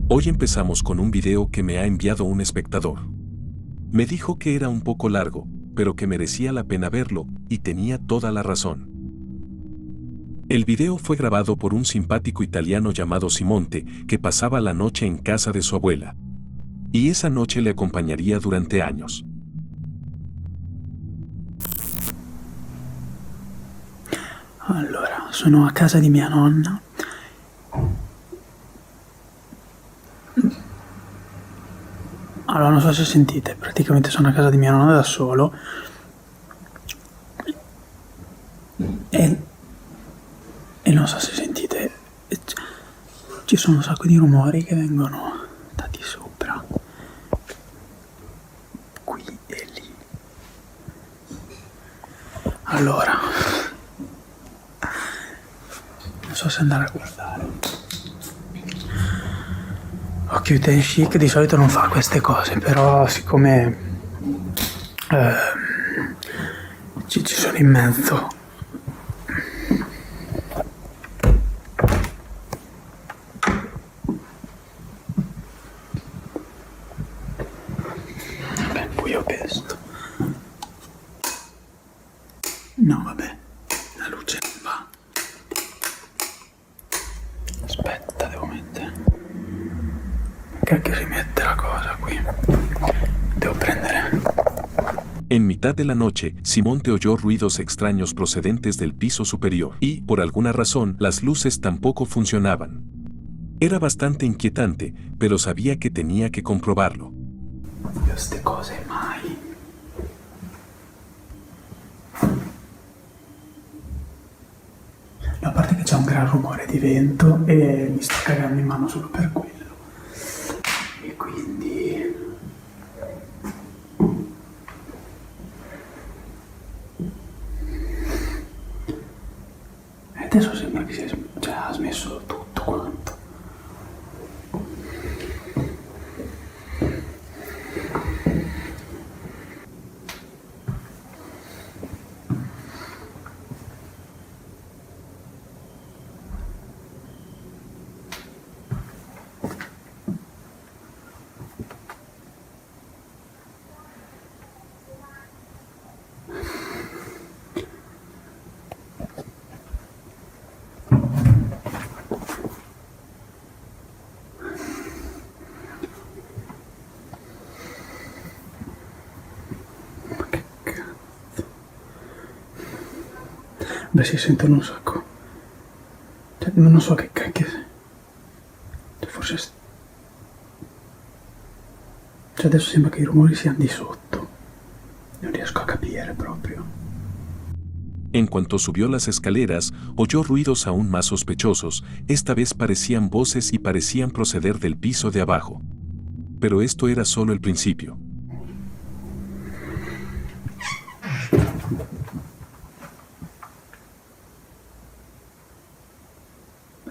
Hoy empezamos con un video que me ha enviado un espectador. Me dijo que era un poco largo, pero que merecía la pena verlo, y tenía toda la razón. El video fue grabado por un simpático italiano llamado Simonte, que pasaba la noche en casa de su abuela. Y esa noche le acompañaría durante años. Allora, sono a casa di mia nonna. Allora, non so se sentite, praticamente sono a casa di mia nonna da solo. E, e non so se sentite, ci sono un sacco di rumori che vengono da di sopra. Qui e lì. Allora, non so se andare a guardare. Cute and Chic di solito non fa queste cose, però siccome ci sono in mezzo. Vabbè, buio pesto. No, vabbè, la luce non va. Aspetta, devo mettere. Che si mette la cosa qui. Devo prendere. En mitad de la noche, Simonte oyó ruidos extraños procedentes del piso superior y, por alguna razón, las luces tampoco funcionaban. Era bastante inquietante, pero sabía que tenía que comprobarlo. Io ste cose mai. A parte che c'è un gran rumore di vento e mi sto cagando in mano solo per quello. E quindi... E adesso sembra che ha smesso tutto quanto. Beh, si sentono un sacco. Cioè, non so che cacchio. Forse. Cioè, adesso sembra che i rumori siano di sotto. Non riesco a capire proprio. En cuanto subió las escaleras, oyó ruidos aún más sospechosos, esta vez parecían voces y parecían proceder del piso de abajo. Pero esto era solo el principio.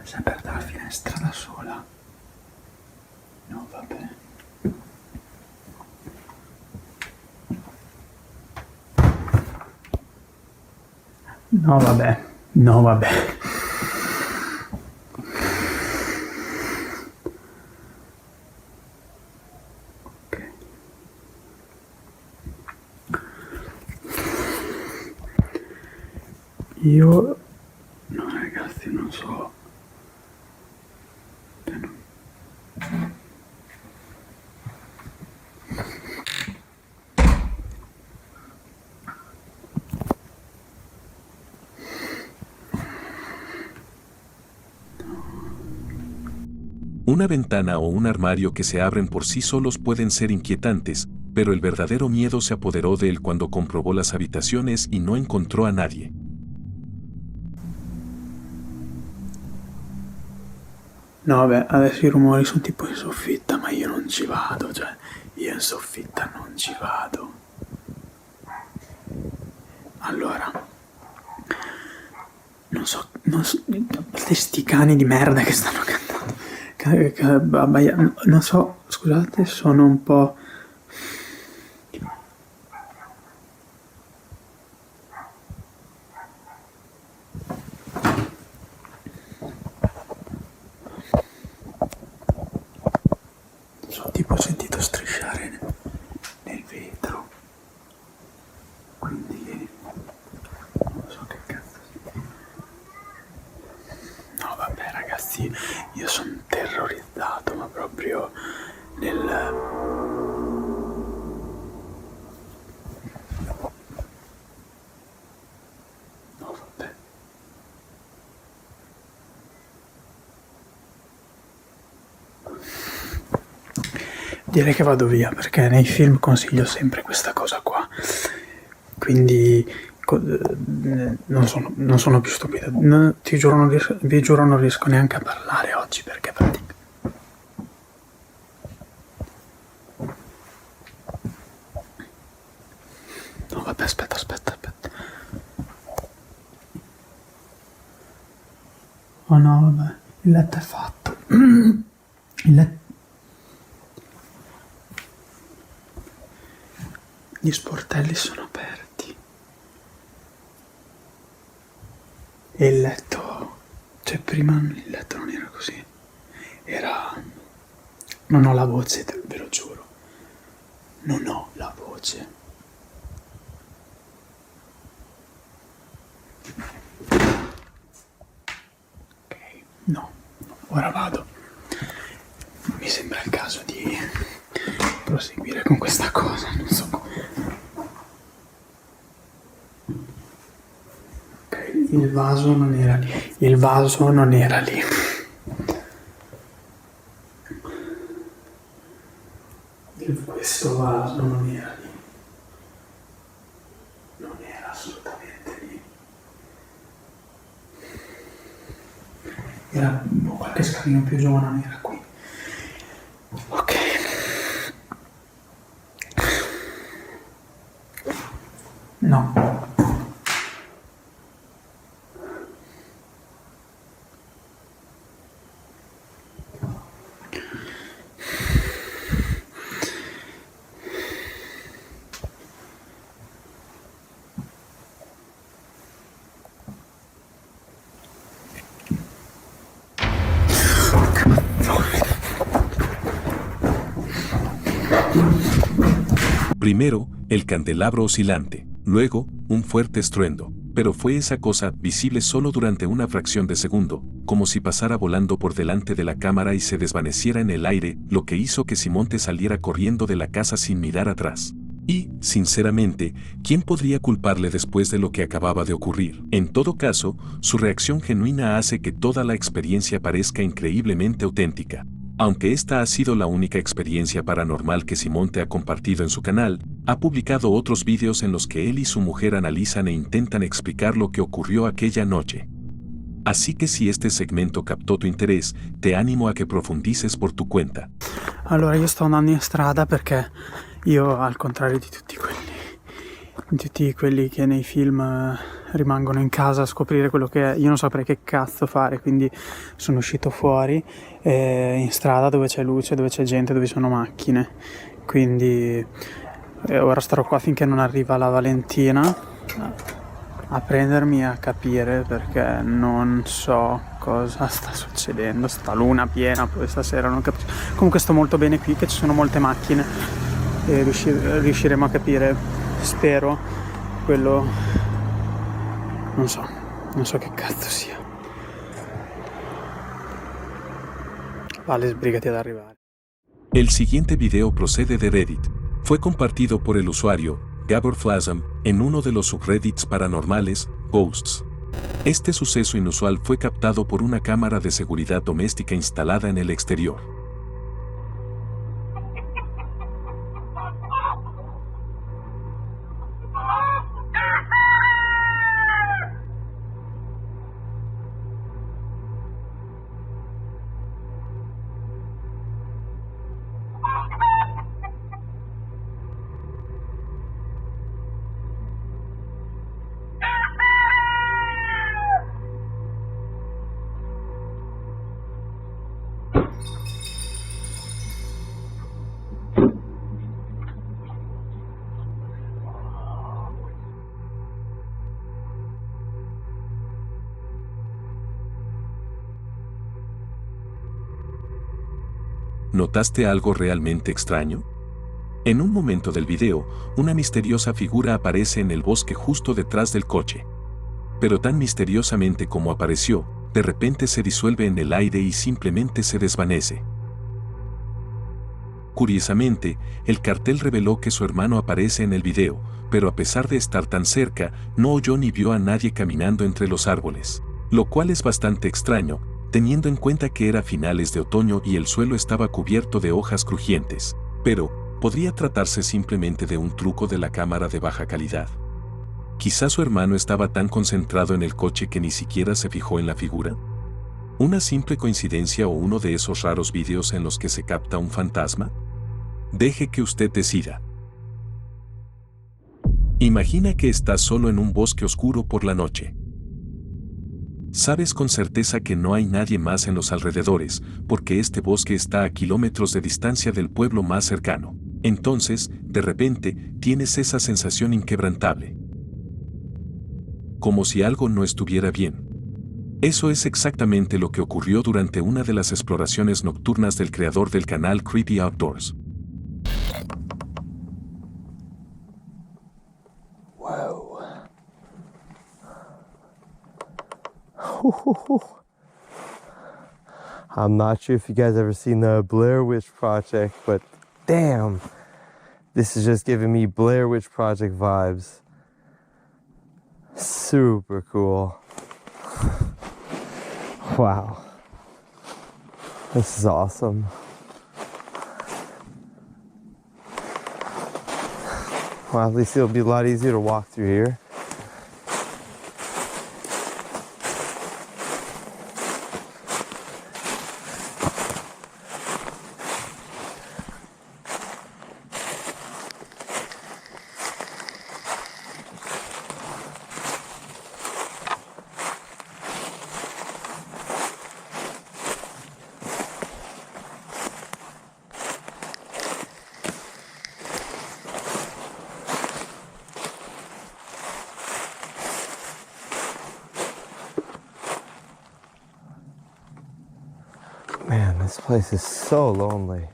Sei aperta la finestra da sola. No, vabbè. No, vabbè. No, vabbè. Ok. Io... No, ragazzi, non so... Una ventana o un armario que se abren por sí solos pueden ser inquietantes, pero el verdadero miedo se apoderó de él cuando comprobó las habitaciones y no encontró a nadie. No, vabbè, adesso i rumori sono tipo in soffitta, ma io non ci vado, cioè, io in soffitta non ci vado. Allora, non so, sti cani di merda che stanno cantando, non so, scusate, sono un po'... so, tipo ho sentito strisciare nel vetro, quindi non so che cazzo sia. No vabbè ragazzi, io sono terrorizzato, ma proprio no vabbè. Direi che vado via, perché nei film consiglio sempre questa cosa qua. Quindi non sono più stupido. Ti giuro, vi giuro, non riesco neanche a parlare oggi, perché praticamente... No, vabbè, aspetta. Oh no, vabbè, il letto è fatto. Il letto... Gli sportelli sono aperti. E il letto... Cioè, prima il letto non era così. Era... Non ho la voce, ve lo giuro. Non ho la voce. Ok, no. Ora vado. Mi sembra il caso di proseguire con questa cosa, non so come. Ok, il vaso non era lì. Il vaso non era lì. Questo vaso non era lì. Non era assolutamente lì. Era qualche scalino più giù, ma non era qui. Ok. No. Primero, el candelabro oscilante, luego, un fuerte estruendo, pero fue esa cosa visible solo durante una fracción de segundo, como si pasara volando por delante de la cámara y se desvaneciera en el aire, lo que hizo que Simonte saliera corriendo de la casa sin mirar atrás. Y, sinceramente, ¿quién podría culparle después de lo que acababa de ocurrir? En todo caso, su reacción genuina hace que toda la experiencia parezca increíblemente auténtica. Aunque esta ha sido la única experiencia paranormal que Simonte ha compartido en su canal, ha publicado otros vídeos en los que él y su mujer analizan e intentan explicar lo que ocurrió aquella noche. Así que si este segmento captó tu interés, te animo a que profundices por tu cuenta. Allora, io sto andando in strada perché io, al contrario di tutti quelli che nei film rimangono in casa a scoprire quello che è, io non saprei che cazzo fare, quindi sono uscito fuori in strada dove c'è luce, dove c'è gente, dove sono macchine, quindi ora starò qua finché non arriva la Valentina a prendermi e a capire, perché non so cosa sta succedendo. Sta luna piena, poi stasera non capisco. Comunque sto molto bene qui, che ci sono molte macchine e riusciremo a capire, spero, quello... non so che cazzo sia. Vale, sbrigati ad arrivare. El siguiente video procede de Reddit. Fue compartido por el usuario Gabor Flasm en uno de los subreddits paranormales, Ghosts. Este suceso inusual fue captado por una cámara de seguridad doméstica instalada en el exterior. ¿Notaste algo realmente extraño? En un momento del video, una misteriosa figura aparece en el bosque justo detrás del coche. Pero tan misteriosamente como apareció, de repente se disuelve en el aire y simplemente se desvanece. Curiosamente, el cartel reveló que su hermano aparece en el video, pero a pesar de estar tan cerca, no oyó ni vio a nadie caminando entre los árboles. Lo cual es bastante extraño, teniendo en cuenta que era finales de otoño y el suelo estaba cubierto de hojas crujientes. Pero, ¿podría tratarse simplemente de un truco de la cámara de baja calidad? Quizá su hermano estaba tan concentrado en el coche que ni siquiera se fijó en la figura. ¿Una simple coincidencia o uno de esos raros vídeos en los que se capta un fantasma? Deje que usted decida. Imagina que estás solo en un bosque oscuro por la noche. Sabes con certeza que no hay nadie más en los alrededores, porque este bosque está a kilómetros de distancia del pueblo más cercano. Entonces, de repente, tienes esa sensación inquebrantable. Como si algo no estuviera bien. Eso es exactamente lo que ocurrió durante una de las exploraciones nocturnas del creador del canal Creepy Outdoors. Whoa. I'm not sure if you guys ever seen the Blair Witch Project, but damn, this is just giving me Blair Witch Project vibes. Super cool. Wow. This is awesome. Well, at least it'll be a lot easier to walk through here. Man, this place is so lonely.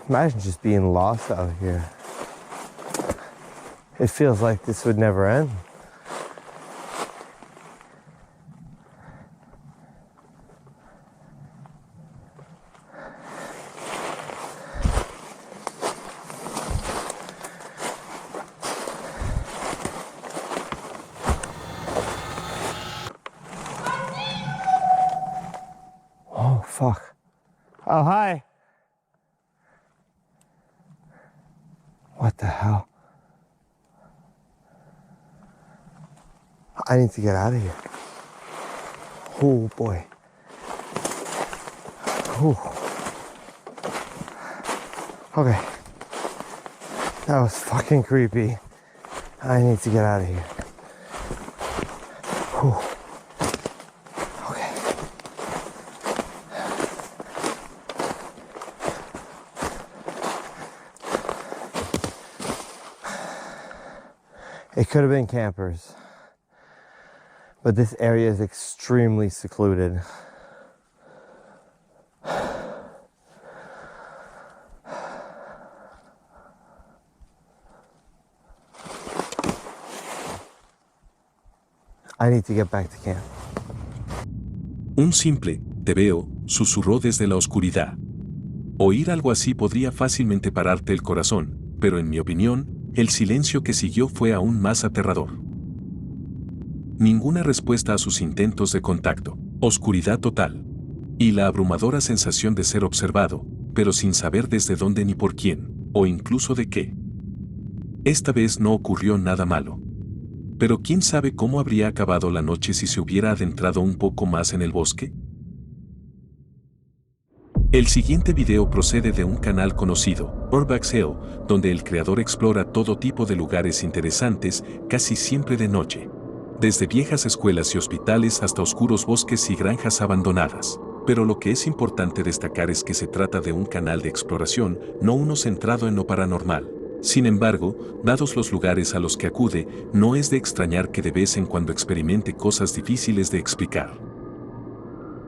Imagine just being lost out here. It feels like this would never end. Fuck. Oh, hi. What the hell? I need to get out of here. Oh, boy. Ooh. Okay. That was fucking creepy. I need to get out of here. Ooh. It could have been campers, but this area is extremely secluded. I need to get back to camp. Un simple, te veo, susurró desde la oscuridad. Oír algo así podría fácilmente pararte el corazón, pero en mi opinión, el silencio que siguió fue aún más aterrador. Ninguna respuesta a sus intentos de contacto, oscuridad total, y la abrumadora sensación de ser observado, pero sin saber desde dónde ni por quién, o incluso de qué. Esta vez no ocurrió nada malo. Pero quién sabe cómo habría acabado la noche si se hubiera adentrado un poco más en el bosque. El siguiente video procede de un canal conocido, Urbex Hill, donde el creador explora todo tipo de lugares interesantes, casi siempre de noche. Desde viejas escuelas y hospitales hasta oscuros bosques y granjas abandonadas. Pero lo que es importante destacar es que se trata de un canal de exploración, no uno centrado en lo paranormal. Sin embargo, dados los lugares a los que acude, no es de extrañar que de vez en cuando experimente cosas difíciles de explicar.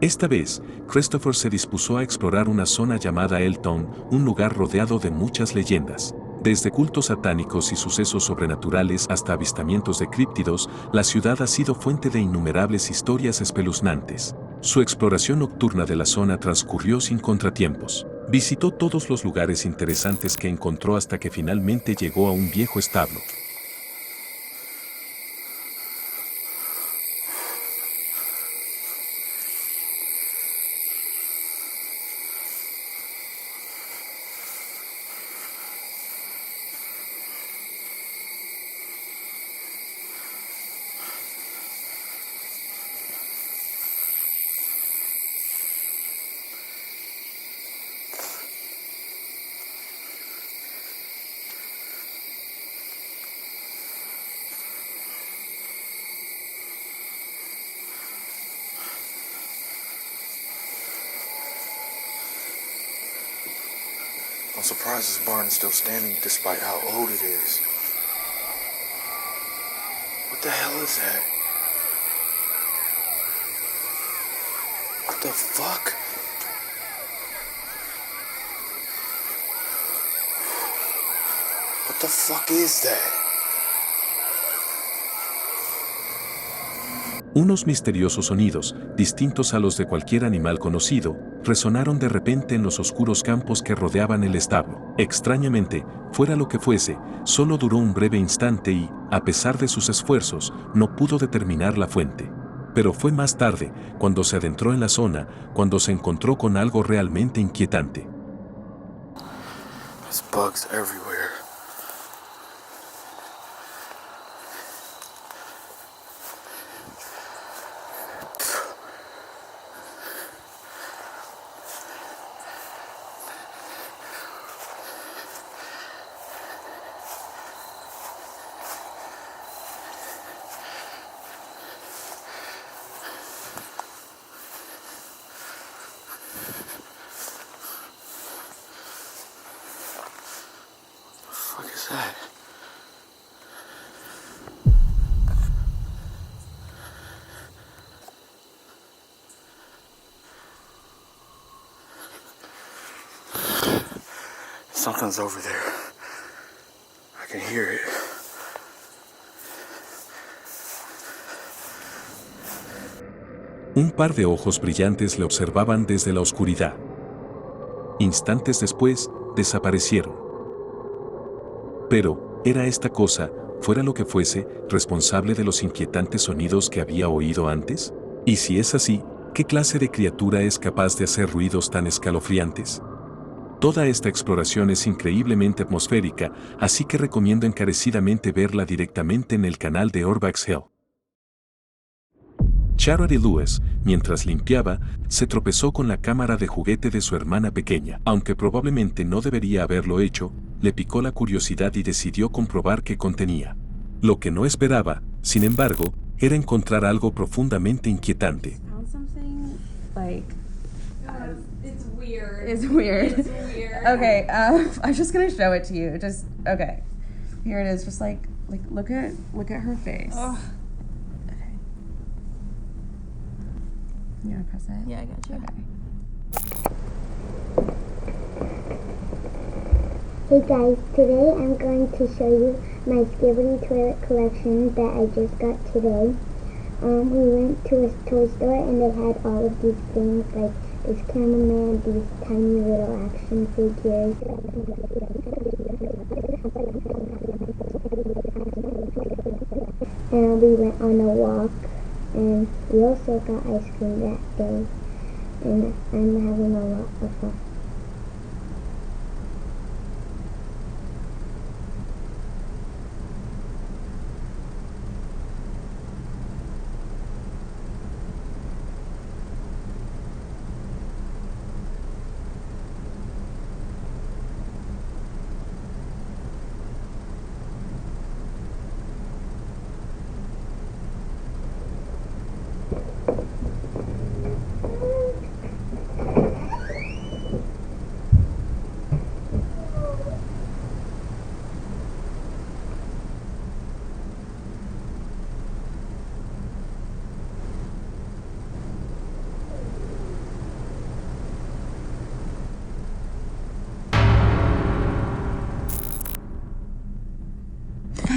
Esta vez, Christopher se dispuso a explorar una zona llamada Elton, un lugar rodeado de muchas leyendas. Desde cultos satánicos y sucesos sobrenaturales hasta avistamientos de críptidos, la ciudad ha sido fuente de innumerables historias espeluznantes. Su exploración nocturna de la zona transcurrió sin contratiempos. Visitó todos los lugares interesantes que encontró hasta que finalmente llegó a un viejo establo. I'm surprised this barn is still standing despite how old it is. What the hell is that? What the fuck? What the fuck is that? Unos misteriosos sonidos, distintos a los de cualquier animal conocido, resonaron de repente en los oscuros campos que rodeaban el establo. Extrañamente, fuera lo que fuese, solo duró un breve instante y, a pesar de sus esfuerzos, no pudo determinar la fuente. Pero fue más tarde, cuando se adentró en la zona, cuando se encontró con algo realmente inquietante. There's bugs everywhere. What the fuck is that? Something's over there. I can hear it. Un par de ojos brillantes le observaban desde la oscuridad. Instantes después, desaparecieron. Pero, ¿era esta cosa, fuera lo que fuese, responsable de los inquietantes sonidos que había oído antes? Y si es así, ¿qué clase de criatura es capaz de hacer ruidos tan escalofriantes? Toda esta exploración es increíblemente atmosférica, así que recomiendo encarecidamente verla directamente en el canal de Orvax Hell. Charity Lewis, mientras limpiaba, se tropezó con la cámara de juguete de su hermana pequeña. Aunque probablemente no debería haberlo hecho, le picó la curiosidad y decidió comprobar qué contenía. Lo que no esperaba, sin embargo, era encontrar algo profundamente inquietante. It's weird. It's weird. It's weird. Okay, I'm just gonna show it to you. Just okay. Here it is. Just like look at her face. Ugh. Okay. You wanna press it? Yeah, I got you. Okay. Hey guys, today I'm going to show you my Skibidi toilet collection that I just got today. We went to a toy store and they had all of these things like this cameraman, these tiny little action figures. And we went on a walk and we also got ice cream that day. And I'm having a lot of fun.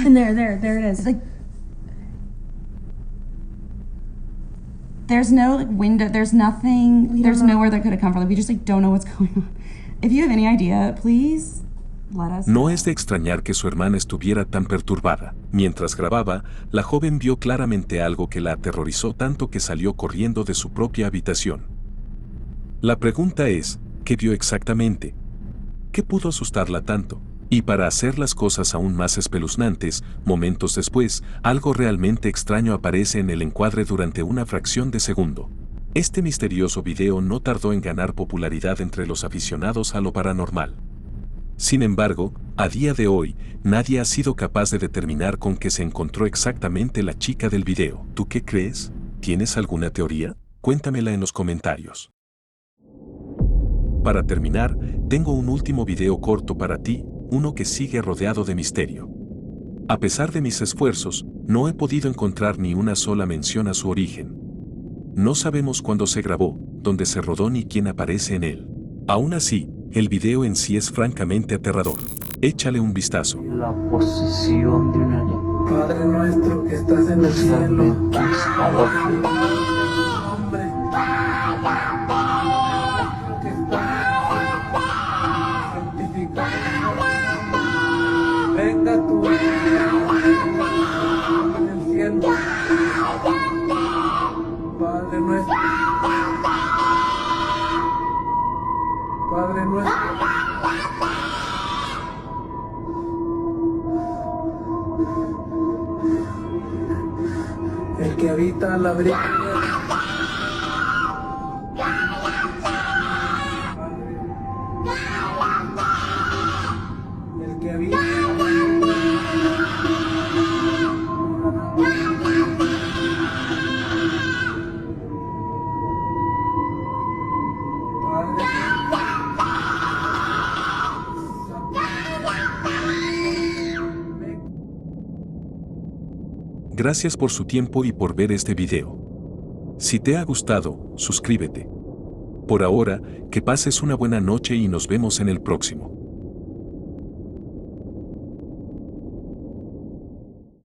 And there it is. It's like there's no like window. There's nothing. There's nowhere that could have come from. Like, we just like don't know what's going on. If you have any idea, please let us know. No es de extrañar que su hermana estuviera tan perturbada. Mientras grababa, la joven vio claramente algo que la aterrorizó tanto que salió corriendo de su propia habitación. La pregunta es, ¿qué vio exactamente? ¿Qué pudo asustarla tanto? Y para hacer las cosas aún más espeluznantes, momentos después, algo realmente extraño aparece en el encuadre durante una fracción de segundo. Este misterioso video no tardó en ganar popularidad entre los aficionados a lo paranormal. Sin embargo, a día de hoy, nadie ha sido capaz de determinar con qué se encontró exactamente la chica del video. ¿Tú qué crees? ¿Tienes alguna teoría? Cuéntamela en los comentarios. Para terminar, tengo un último video corto para ti, uno que sigue rodeado de misterio. A pesar de mis esfuerzos, no he podido encontrar ni una sola mención a su origen. No sabemos cuándo se grabó, dónde se rodó ni quién aparece en él. Aún así, el video en sí es francamente aterrador. Échale un vistazo. La posesión de una niña. Padre nuestro que estás en el cielo. Nombre. Que estás santificado. Venga tu en el cielo. Padre nuestro. Padre nuestro. El que habita al abrigo. El que habita. Gracias por su tiempo y por ver este video. Si te ha gustado, suscríbete. Por ahora, que pases una buena noche y nos vemos en el próximo.